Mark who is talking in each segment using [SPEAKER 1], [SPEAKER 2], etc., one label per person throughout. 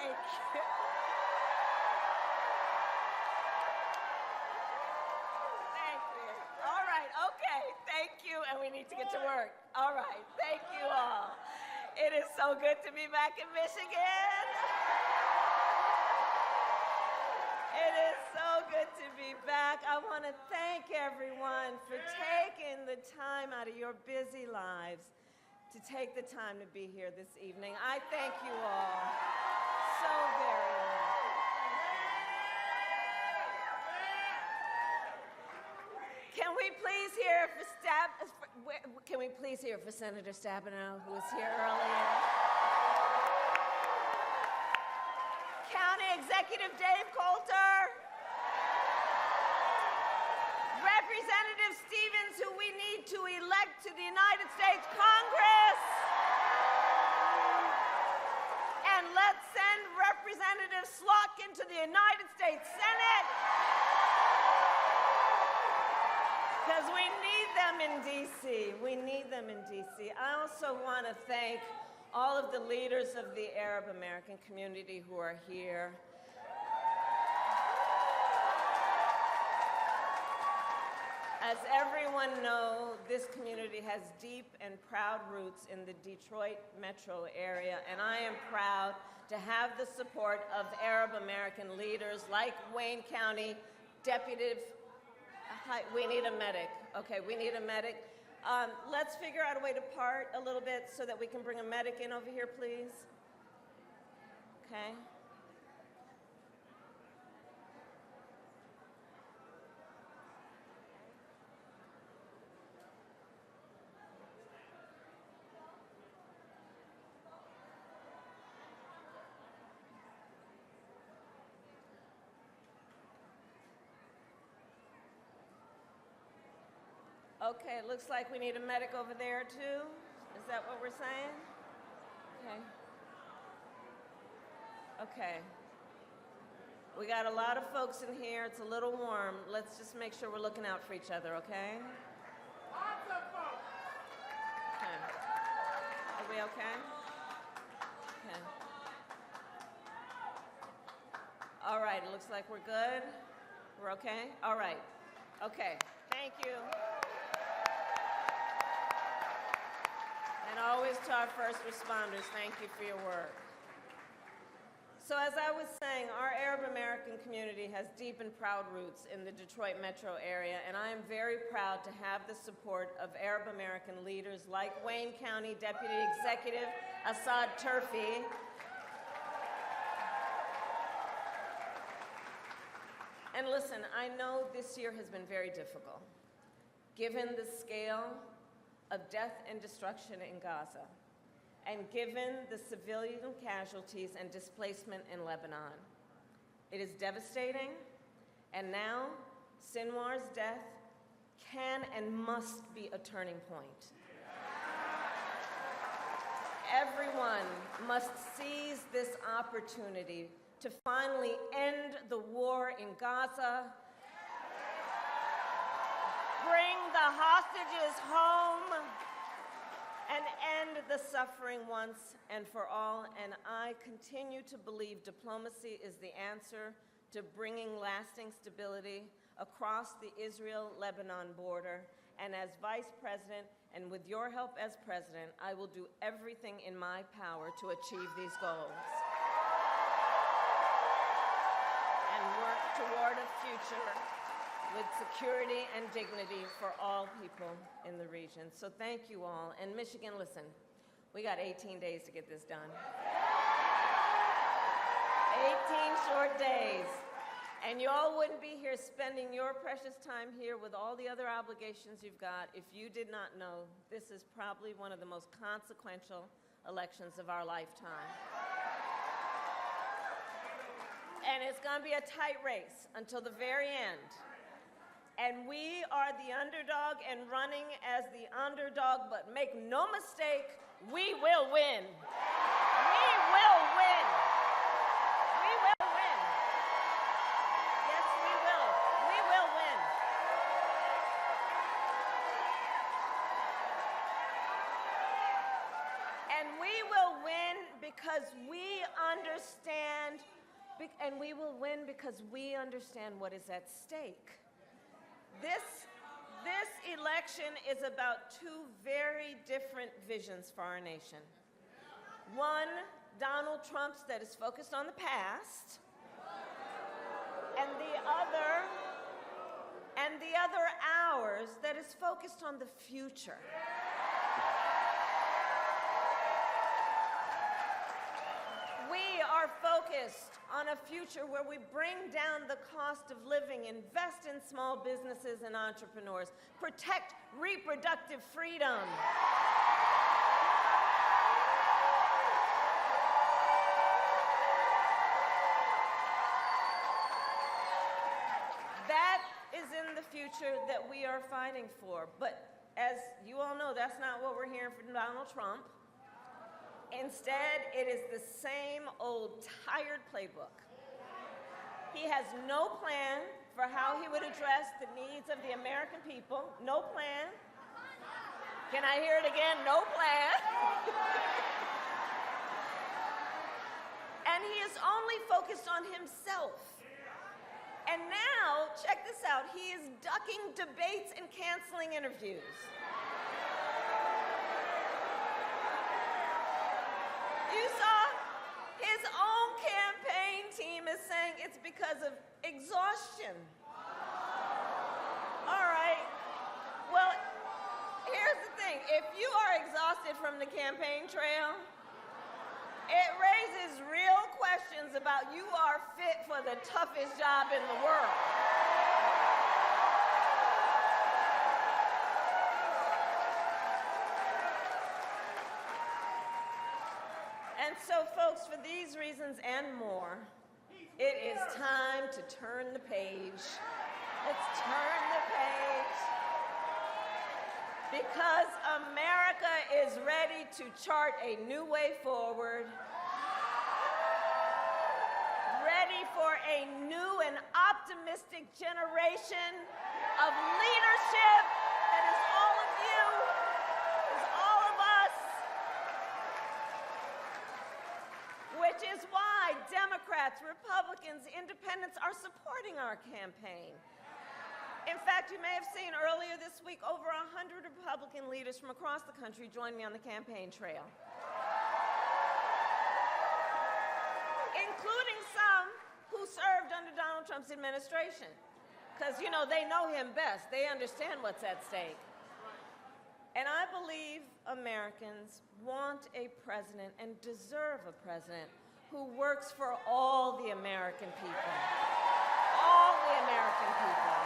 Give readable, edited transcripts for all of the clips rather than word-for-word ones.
[SPEAKER 1] Thank you. Thank you. All right, okay, thank you, and we need to get to work. All right, thank you all. It is so good to be back in Michigan. It is so good to be back. I want to thank everyone for taking the time out of your busy lives to take the time to be here this evening. I thank you all so very much. Can we please hear for Senator Stabenow, who was here earlier? County Executive Dave Coulter. Representative Stevens, who we need to elect to the United States Congress. And let's send Representative Slotkin to the United States Senate. Because we need them in D.C. We need them in D.C. I also want to thank all of the leaders of the Arab American community who are here. As everyone knows, this community has deep and proud roots in the Detroit metro area, and I am proud to have the support of Arab American leaders like Wayne County Deputy. We need a medic. Okay, we need a medic. Let's figure out a way to part a little bit so that we can bring a medic in over here, please. Okay. Okay, it looks like we need a medic over there too. Is that what we're saying? Okay. Okay. We got a lot of folks in here. It's a little warm. Let's just make sure we're looking out for each other, okay? Lots of folks. Okay. Are we okay? Okay. All right, it looks like we're good. We're okay? All right. Okay. Thank you. And always to our first responders, thank you for your work. So as I was saying, our Arab American community has deep and proud roots in the Detroit metro area, and I am very proud to have the support of Arab American leaders like Wayne County Deputy Executive Assad Turfi, and listen, I know this year has been very difficult, given the scale of death and destruction in Gaza, and given the civilian casualties and displacement in Lebanon. It is devastating, and now Sinwar's death can and must be a turning point. Everyone must seize this opportunity to finally end the war in Gaza, bring the hostages home, and end the suffering once and for all. And I continue to believe diplomacy is the answer to bringing lasting stability across the Israel-Lebanon border. And as Vice President, and with your help as President, I will do everything in my power to achieve these goals and work toward a future with security and dignity for all people in the region. So thank you all. And Michigan, listen, we got 18 days to get this done. 18 short days. And you all wouldn't be here spending your precious time here with all the other obligations you've got if you did not know this is probably one of the most consequential elections of our lifetime. And it's going to be a tight race until the very end. And we are the underdog and running as the underdog, but make no mistake, we will win. We will win. We will win. Yes, we will. We will win. And We will win because we understand, and we will win because we understand what is at stake. This election is about two very different visions for our nation. One, Donald Trump's that is focused on the past, and the other ours that is focused on the future. We are focused on a future where we bring down the cost of living, invest in small businesses and entrepreneurs, protect reproductive freedom. That is in the future that we are fighting for. But as you all know, that's not what we're hearing from Donald Trump. Instead, it is the same old tired playbook. He has no plan for how he would address the needs of the American people. No plan. Can I hear it again? No plan. And he is only focused on himself. And now, check this out, he is ducking debates and canceling interviews. You saw his own campaign team is saying it's because of exhaustion. All right. Well, here's the thing. If you are exhausted from the campaign trail, it raises real questions about you are fit for the toughest job in the world. And so, folks, for these reasons and more, it is time to turn the page. Let's turn the page. Because America is ready to chart a new way forward, ready for a new and optimistic generation of leadership that is all of you, is all of us, which is why Democrats, Republicans, Independents are supporting our campaign. In fact, you may have seen earlier this week, over 100 Republican leaders from across the country joined me on the campaign trail, including some who served under Donald Trump's administration. Because, you know, they know him best. They understand what's at stake. And I believe Americans want a president and deserve a president who works for all the American people. All the American people.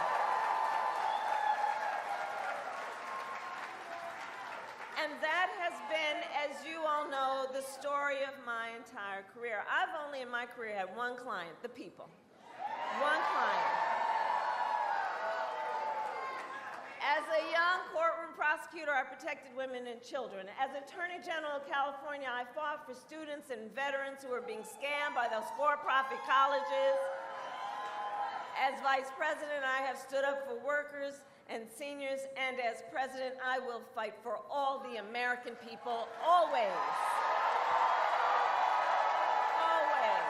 [SPEAKER 1] And that has been, as you all know, the story of my entire career. I've only in my career had one client, the people. One client. As a young courtroom prosecutor, I protected women and children. As Attorney General of California, I fought for students and veterans who were being scammed by those for-profit colleges. As Vice President, I have stood up for workers and seniors, and as president, I will fight for all the American people, always. Always.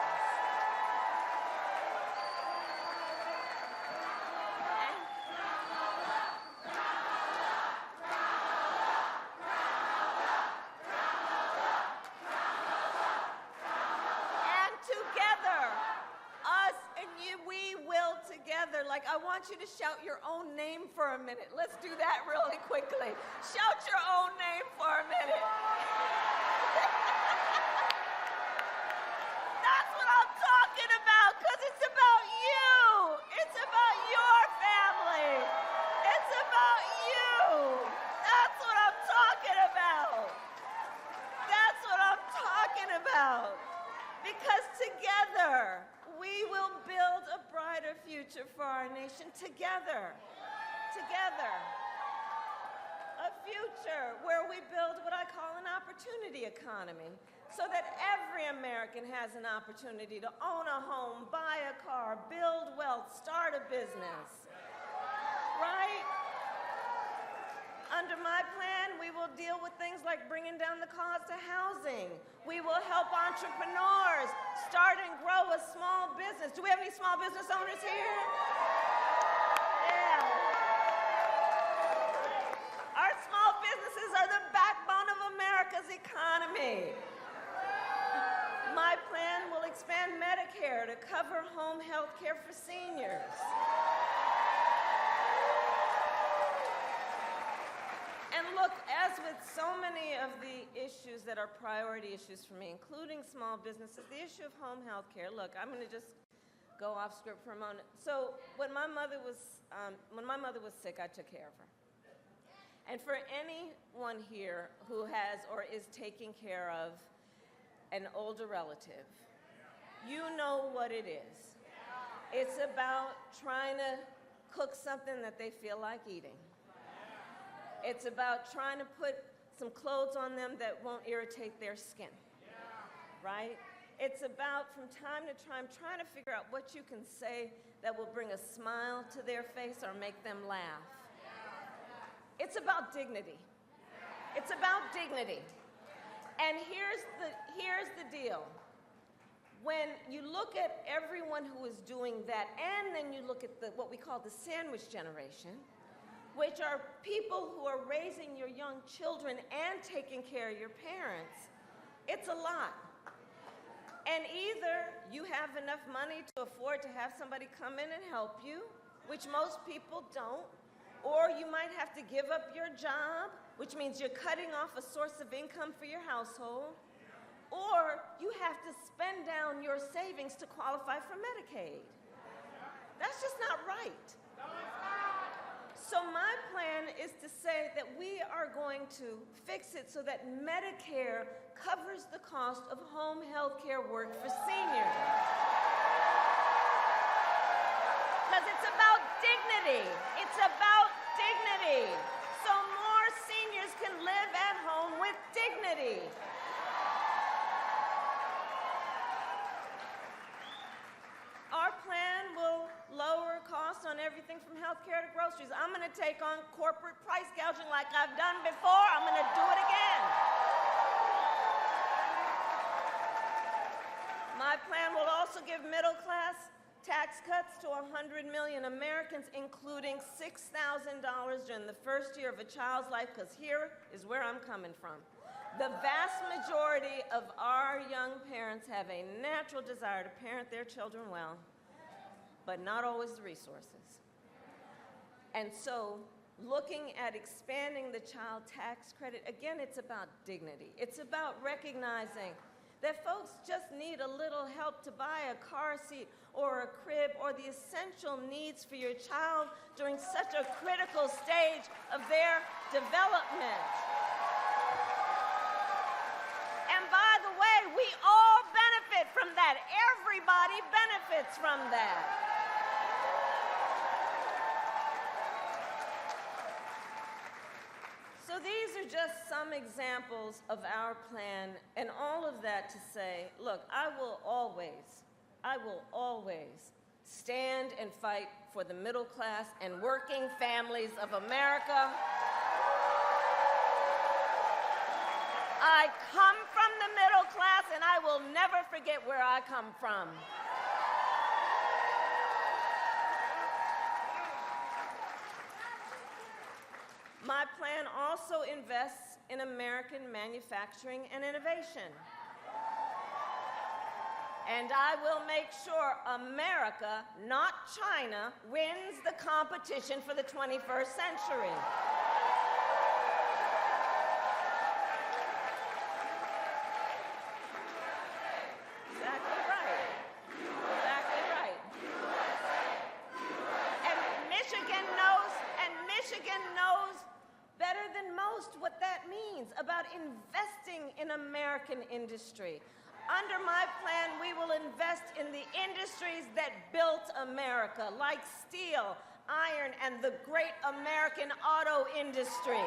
[SPEAKER 1] And together, us and you, we will together. Like, I want you to shout your own name for a minute. Let's do that really quickly. Shout your own name for a minute. That's what I'm talking about, because it's about you. It's about your family. It's about you. That's what I'm talking about. That's what I'm talking about. Because together, we will build a brighter future for our nation together. Together. A future where we build what I call an opportunity economy, so that every American has an opportunity to own a home, buy a car, build wealth, start a business. Right? Under my plan, we will deal with things like bringing down the cost of housing. We will help entrepreneurs start and grow a small business. Do we have any small business owners here? Yeah. Our small businesses are the backbone of America's economy. My plan will expand Medicare to cover home health care for seniors. And look, as with so many of the issues that are priority issues for me, including small businesses, the issue of home health care, look, I'm going to just go off script for a moment. So when my mother was sick, I took care of her. And for anyone here who has or is taking care of an older relative, you know what it is. It's about trying to cook something that they feel like eating. It's about trying to put some clothes on them that won't irritate their skin, right? It's about, from time to time, trying to figure out what you can say that will bring a smile to their face or make them laugh. It's about dignity. It's about dignity. And here's the deal. When you look at everyone who is doing that, and then you look at what we call the sandwich generation, which are people who are raising your young children and taking care of your parents, it's a lot. And either you have enough money to afford to have somebody come in and help you, which most people don't, or you might have to give up your job, which means you're cutting off a source of income for your household, or you have to spend down your savings to qualify for Medicaid. That's just not right. So my plan is to say that we are going to fix it so that Medicare covers the cost of home health care work for seniors. Because it's about dignity. It's about dignity. So more seniors can live at home with dignity. Our plan will lower costs on everything from health care to groceries. I'm going to take on corporate price gouging like I've done before. I'm going to do it again. My plan will also give middle-class tax cuts to 100 million Americans, including $6,000 during the first year of a child's life, because here is where I'm coming from. The vast majority of our young parents have a natural desire to parent their children well, but not always the resources. And so, looking at expanding the child tax credit, again, it's about dignity. It's about recognizing that folks just need a little help to buy a car seat or a crib or the essential needs for your child during such a critical stage of their development. And by the way, we all benefit from that. Everybody benefits from that. So these are just some examples of our plan, and all of that to say, look, I will always stand and fight for the middle class and working families of America. I come from the middle class, and I will never forget where I come from. My plan also invests in American manufacturing and innovation. And I will make sure America, not China, wins the competition for the 21st century. Exactly right. Exactly right. And Michigan knows better than most what that means about investing in American industry. Under my plan, we will invest in the industries that built America, like steel, iron, and the great American auto industry.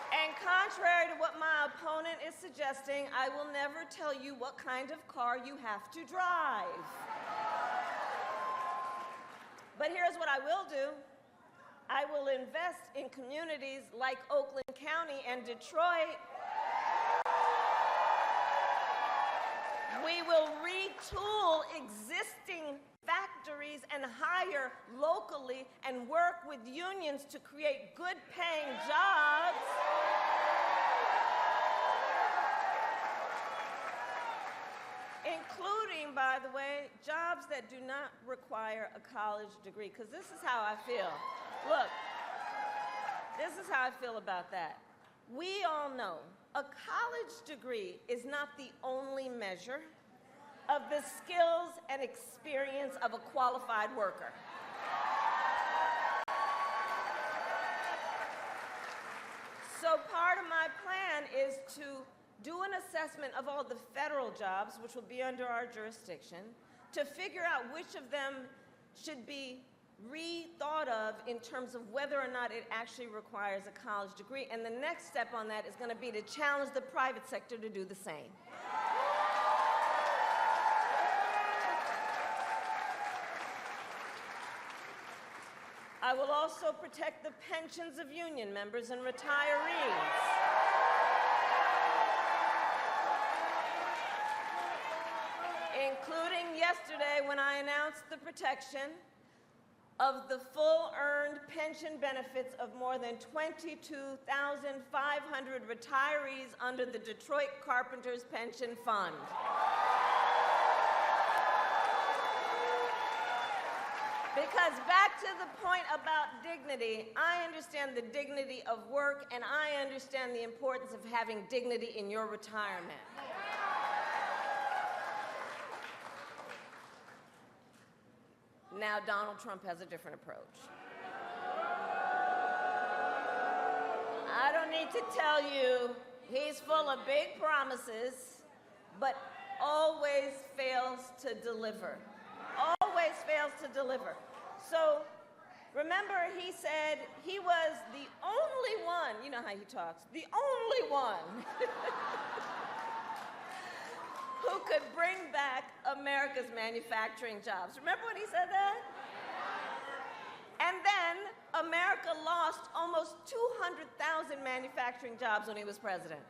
[SPEAKER 1] And contrary to what my opponent is suggesting, I will never tell you what kind of car you have to drive. But here's what I will do. I will invest in communities like Oakland County and Detroit. We will retool existing factories and hire locally and work with unions to create good-paying jobs. Including, by the way, jobs that do not require a college degree, because this is how I feel. Look, this is how I feel about that. We all know a college degree is not the only measure of the skills and experience of a qualified worker. So part of my plan is to do an assessment of all the federal jobs, which will be under our jurisdiction, to figure out which of them should be rethought of in terms of whether or not it actually requires a college degree. And the next step on that is going to be to challenge the private sector to do the same. I will also protect the pensions of union members and retirees. Including yesterday when I announced the protection of the full earned pension benefits of more than 22,500 retirees under the Detroit Carpenters Pension Fund. Because back to the point about dignity, I understand the dignity of work, and I understand the importance of having dignity in your retirement. Now, Donald Trump has a different approach. I don't need to tell you, he's full of big promises, but always fails to deliver. Always fails to deliver. So, remember, he said he was the only one, you know how he talks, the only one who could bring back America's manufacturing jobs. Remember when he said that? And then America lost almost 200,000 manufacturing jobs when he was president,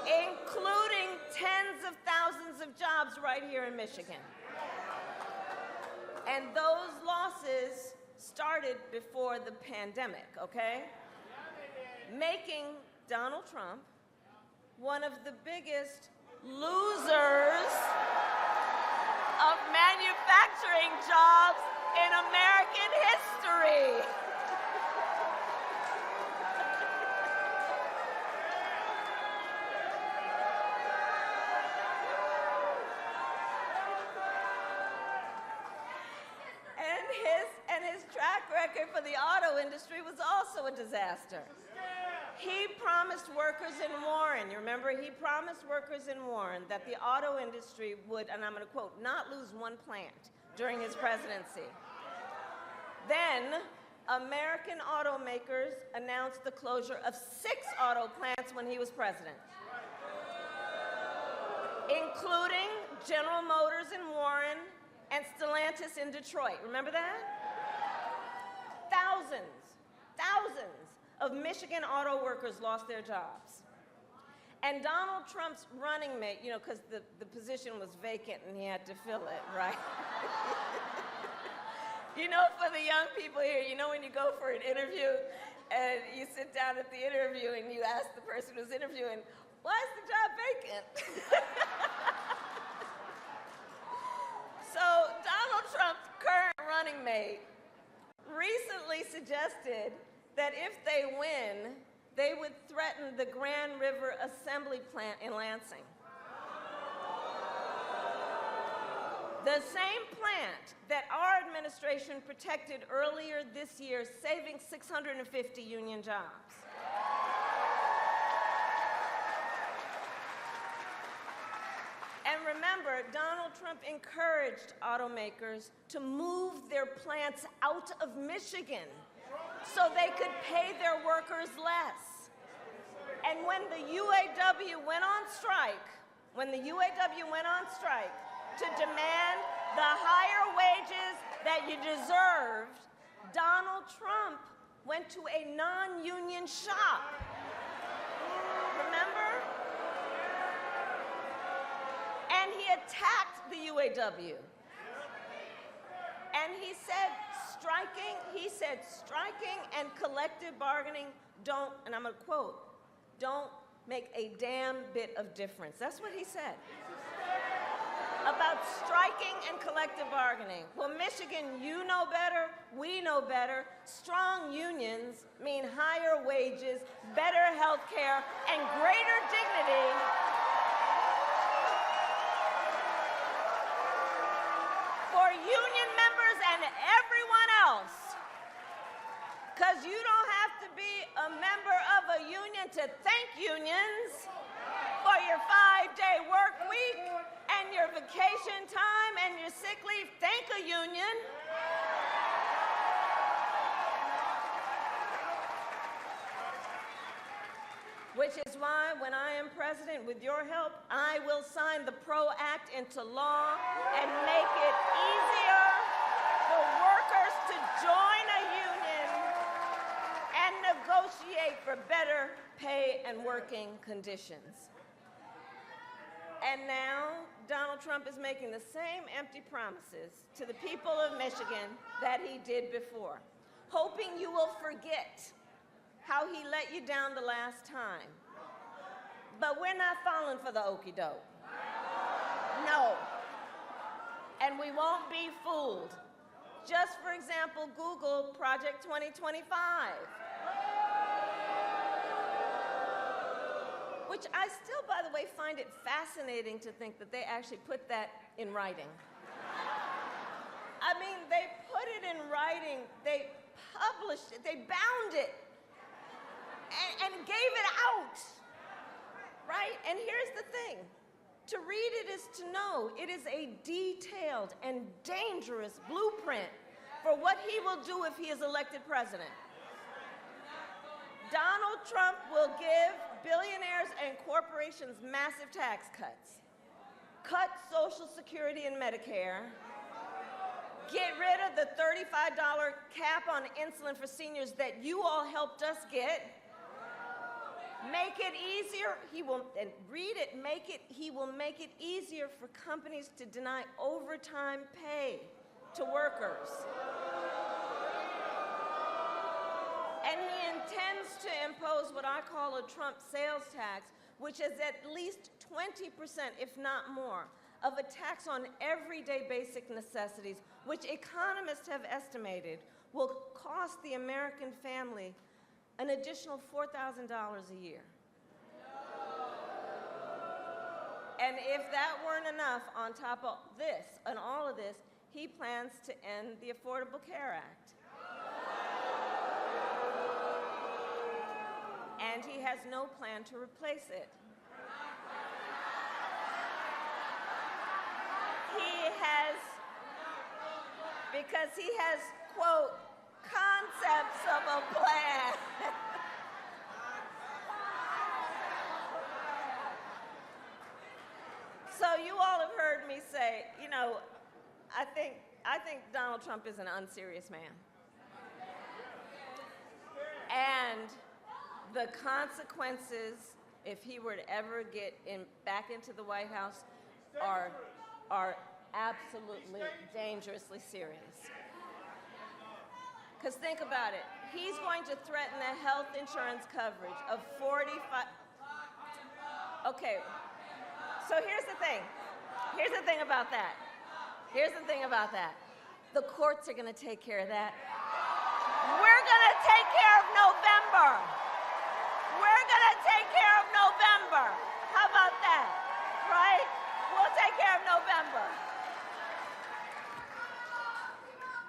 [SPEAKER 1] including tens of thousands of jobs right here in Michigan. And those losses started before the pandemic, okay? Making Donald Trump one of the biggest losers of manufacturing jobs in American history. And his track record for the auto industry was also a disaster. He promised workers in Warren, you remember, he promised workers in Warren that the auto industry would, and I'm going to quote, not lose one plant during his presidency. Then, American automakers announced the closure of 6 auto plants when he was president, including General Motors in Warren and Stellantis in Detroit. Remember that? Thousands of Michigan auto workers lost their jobs. And Donald Trump's running mate, you know, because the position was vacant and he had to fill it, right? You know, for the young people here, you know when you go for an interview and you sit down at the interview and you ask the person who's interviewing, why is the job vacant? So Donald Trump's current running mate recently suggested that if they win, they would threaten the Grand River Assembly Plant in Lansing. The same plant that our administration protected earlier this year, saving 650 union jobs. And remember, Donald Trump encouraged automakers to move their plants out of Michigan so they could pay their workers less. And when the UAW went on strike, to demand the higher wages that you deserved, Donald Trump went to a non-union shop. Remember? And he attacked the UAW. And he said striking and collective bargaining don't, and I'm going to quote, don't make a damn bit of difference. That's what he said about striking and collective bargaining. Well, Michigan, you know better, we know better. Strong unions mean higher wages, better health care, and greater dignity for union members and everyone else. Because you don't have to be a member of a union to thank unions for your 5-day work week and your vacation time and your sick leave. Thank a union. Which is why, when I am president, with your help, I will sign the PRO Act into law and make it easier for workers to join a union and negotiate for better pay and working conditions. And now, Donald Trump is making the same empty promises to the people of Michigan that he did before, hoping you will forget how he let you down the last time. But we're not falling for the okie doke. No. And we won't be fooled. Just for example, Google Project 2025. Which I still, by the way, find it fascinating to think that they actually put that in writing. I mean, they put it in writing, they published it, they bound it, and gave it out, right? And here's the thing. To read it is to know. It is a detailed and dangerous blueprint for what he will do if he is elected president. Donald Trump will give billionaires and corporations massive tax cuts, cut Social Security and Medicare, get rid of the $35 cap on insulin for seniors that you all helped us get, make it easier, he will make it easier for companies to deny overtime pay to workers. And he intends to impose what I call a Trump sales tax, which is at least 20%, if not more, of a tax on everyday basic necessities, which economists have estimated will cost the American family an additional $4,000 a year. And if that weren't enough, on top of this and all of this, he plans to end the Affordable Care Act. And he has no plan to replace it. Because he has, quote, concepts of a plan. So you all have heard me say, you know, I think Donald Trump is an unserious man. And the consequences, if he were to ever get back into the White House, are absolutely dangerously serious. Because think about it. He's going to threaten the health insurance coverage of 45. Okay, so here's the thing. Here's the thing about that. The courts are going to take care of that. We're going to take care of November. How about that? Right? We'll take care of November.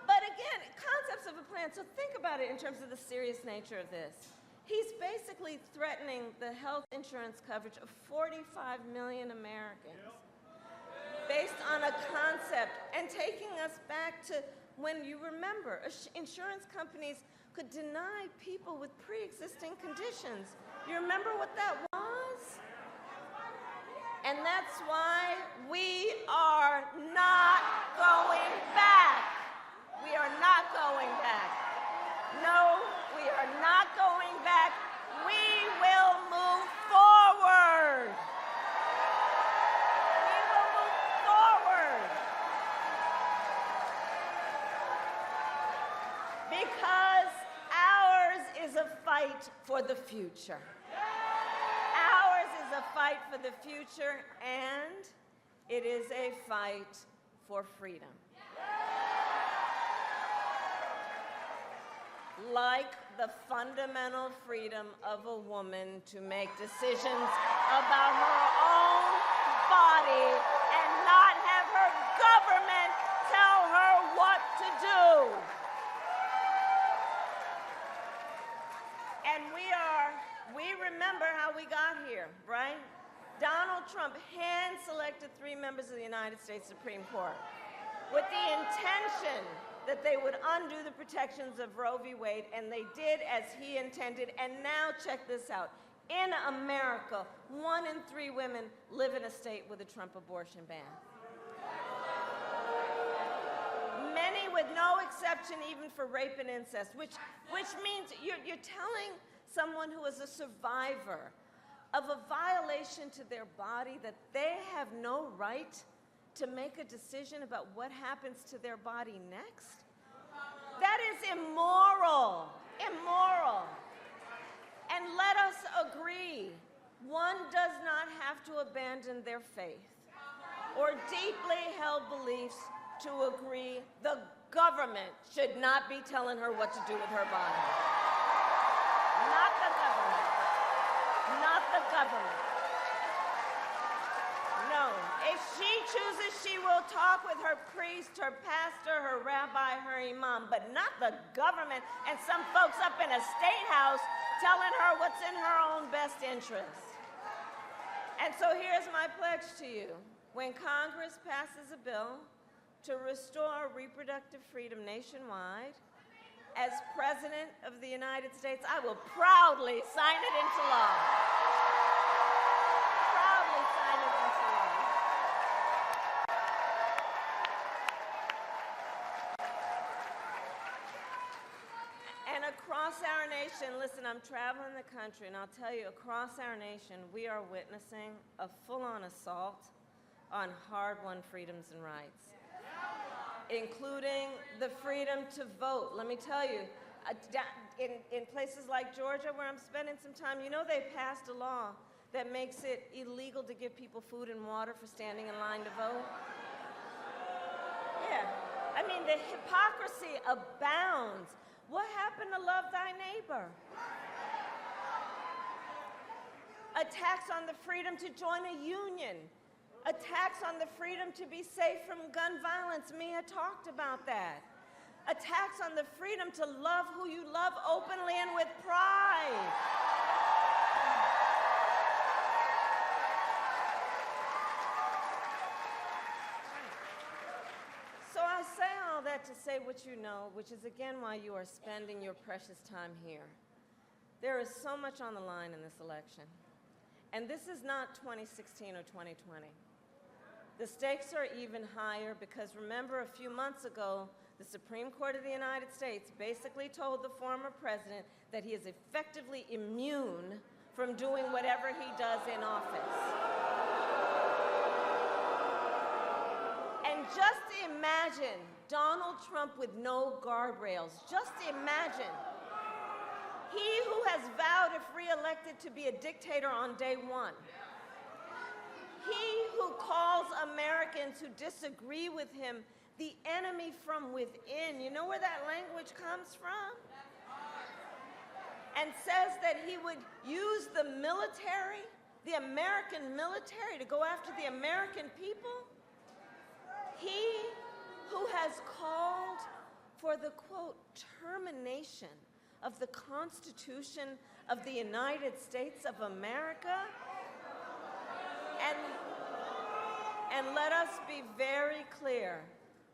[SPEAKER 1] But again, concepts of a plan. So think about it in terms of the serious nature of this. He's basically threatening the health insurance coverage of 45 million Americans based on a concept and taking us back to when you remember insurance companies could deny people with pre-existing conditions. You remember what that was? And that's why we are not going back. We are not going back. No, we are not going back. We will move forward. We will move forward. Because ours is a fight for the future. Ours is a fight for the future, and it is a fight for freedom. Like the fundamental freedom of a woman to make decisions about her own body and not have her government tell her what to do. And we remember how we got here, right? Donald Trump hand-selected 3 members of the United States Supreme Court with the intention that they would undo the protections of Roe v. Wade, and they did as he intended. And now check this out. In America, 1 in 3 women live in a state with a Trump abortion ban. Many with no exception even for rape and incest, which means you're telling someone who is a survivor of a violation to their body that they have no right to make a decision about what happens to their body next? That is immoral. Immoral. And let us agree, one does not have to abandon their faith or deeply held beliefs to agree the government should not be telling her what to do with her body. Not the government. Not the government. No. If she chooses, she will talk with her priest, her pastor, her rabbi, her imam, but not the government and some folks up in a state house telling her what's in her own best interest. And so here's my pledge to you. When Congress passes a bill to restore reproductive freedom nationwide, as President of the United States, I will proudly sign it into law. Proudly sign it into law. And across our nation, listen, I'm traveling the country, and I'll tell you, across our nation, we are witnessing a full-on assault on hard-won freedoms and rights, including the freedom to vote. Let me tell you, in places like Georgia, where I'm spending some time, you know they passed a law that makes it illegal to give people food and water for standing in line to vote? Yeah. I mean, the hypocrisy abounds. What happened to love thy neighbor? Attacks on the freedom to join a union. Attacks on the freedom to be safe from gun violence. Mia talked about that. Attacks on the freedom to love who you love openly and with pride. So I say all that to say what you know, which is again why you are spending your precious time here. There is so much on the line in this election. And this is not 2016 or 2020. The stakes are even higher because remember, a few months ago, the Supreme Court of the United States basically told the former president that he is effectively immune from doing whatever he does in office. And just imagine Donald Trump with no guardrails. Just imagine. He who has vowed, if re-elected, to be a dictator on day one. He who calls Americans who disagree with him the enemy from within. You know where that language comes from? And says that he would use the military, the American military, to go after the American people. He who has called for the, quote, termination of the Constitution of the United States of America. And let us be very clear.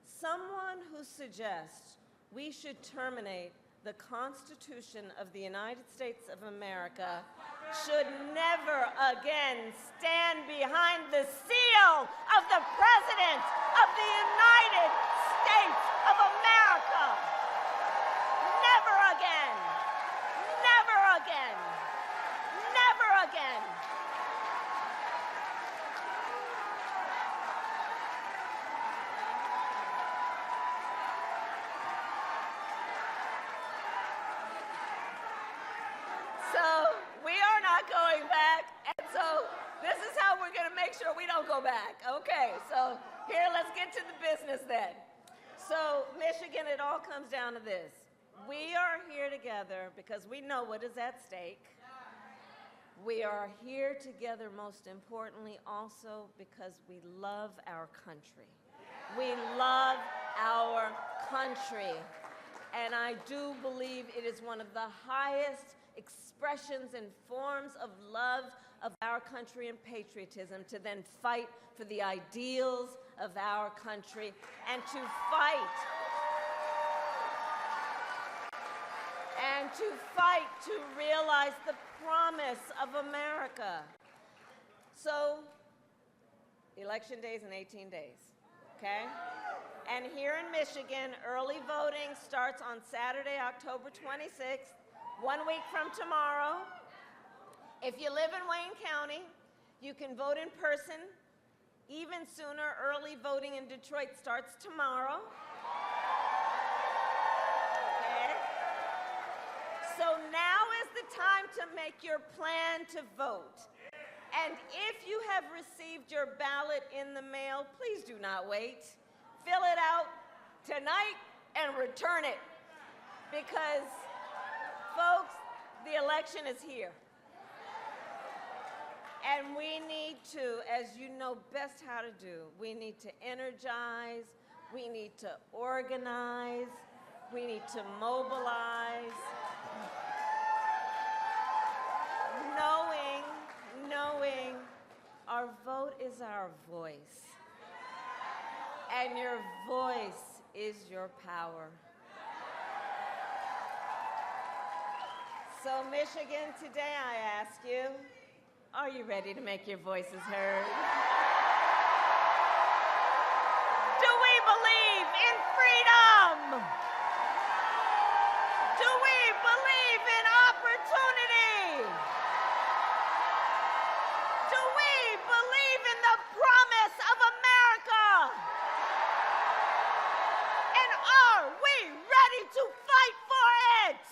[SPEAKER 1] Someone who suggests we should terminate the Constitution of the United States of America should never again stand behind the seal of the President of the United States of America. Never again. Never again. Never again. So we are not going back, and so this is how we're going to make sure we don't go back. Okay, so here, let's get to the business then. So Michigan, it all comes down to this. We are here together because we know what is at stake. We are here together, most importantly, also because we love our country. We love our country. And I do believe it is one of the highest expressions and forms of love of our country and patriotism to then fight for the ideals of our country and to fight to realize the promise of America. So, election day is in 18 days, okay? And here in Michigan, early voting starts on Saturday, October 26th, 1 week from tomorrow. If you live in Wayne County, you can vote in person. Even sooner, early voting in Detroit starts tomorrow. Okay? So now is the time to make your plan to vote. And if you have received your ballot in the mail, please do not wait. Fill it out tonight and return it. Because, folks, the election is here. And we need to, as you know best how to do, we need to energize, we need to organize, we need to mobilize, knowing our vote is our voice. And your voice is your power. So Michigan, today I ask you, are you ready to make your voices heard? Do we believe in freedom? Do we believe in opportunity? Do we believe in the promise of America? And are we ready to fight for it?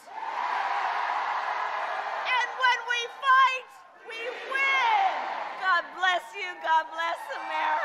[SPEAKER 1] And when we fight, we win. God bless you. God bless America.